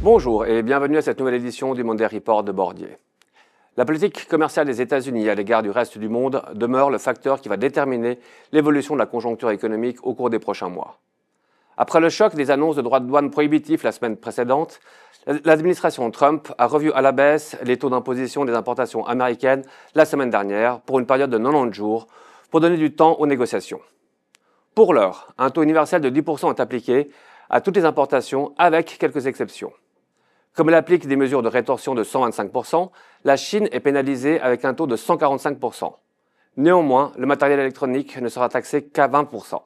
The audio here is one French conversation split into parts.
Bonjour et bienvenue à cette nouvelle édition du Monday Report de Bordier. La politique commerciale des États-Unis à l'égard du reste du monde demeure le facteur qui va déterminer l'évolution de la conjoncture économique au cours des prochains mois. Après le choc des annonces de droits de douane prohibitifs la semaine précédente, l'administration Trump a revu à la baisse les taux d'imposition des importations américaines la semaine dernière pour une période de 90 jours pour donner du temps aux négociations. Pour l'heure, un taux universel de 10% est appliqué à toutes les importations avec quelques exceptions. Comme elle applique des mesures de rétorsion de 125%, la Chine est pénalisée avec un taux de 145%. Néanmoins, le matériel électronique ne sera taxé qu'à 20%.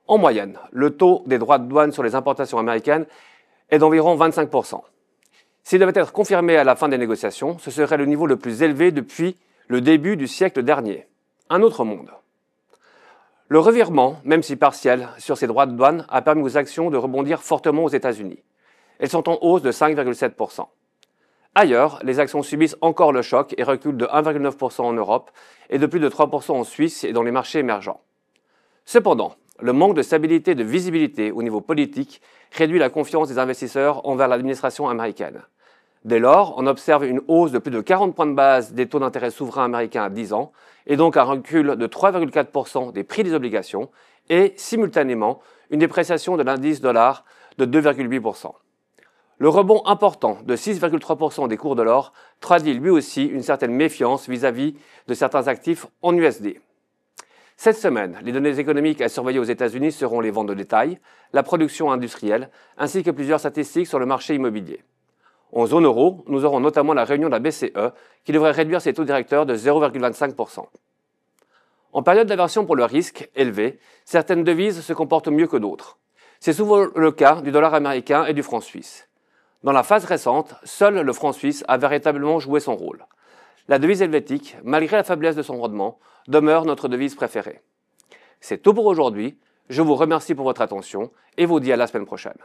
En moyenne, le taux des droits de douane sur les importations américaines est d'environ 25%. S'il devait être confirmé à la fin des négociations, ce serait le niveau le plus élevé depuis le début du siècle dernier. Un autre monde. Le revirement, même si partiel, sur ces droits de douane a permis aux actions de rebondir fortement aux États-Unis. Elles sont en hausse de 5,7%. Ailleurs, les actions subissent encore le choc et reculent de 1,9% en Europe et de plus de 3% en Suisse et dans les marchés émergents. Cependant, le manque de stabilité et de visibilité au niveau politique réduit la confiance des investisseurs envers l'administration américaine. Dès lors, on observe une hausse de plus de 40 points de base des taux d'intérêt souverains américains à 10 ans et donc un recul de 3,4% des prix des obligations et, simultanément, une dépréciation de l'indice dollar de 2,8%. Le rebond important de 6,3% des cours de l'or traduit lui aussi une certaine méfiance vis-à-vis de certains actifs en USD. Cette semaine, les données économiques à surveiller aux États-Unis seront les ventes de détail, la production industrielle, ainsi que plusieurs statistiques sur le marché immobilier. En zone euro, nous aurons notamment la réunion de la BCE qui devrait réduire ses taux directeurs de 0,25%. En période d'aversion pour le risque élevé, certaines devises se comportent mieux que d'autres. C'est souvent le cas du dollar américain et du franc suisse. Dans la phase récente, seul le franc suisse a véritablement joué son rôle. La devise helvétique, malgré la faiblesse de son rendement, demeure notre devise préférée. C'est tout pour aujourd'hui. Je vous remercie pour votre attention et vous dis à la semaine prochaine.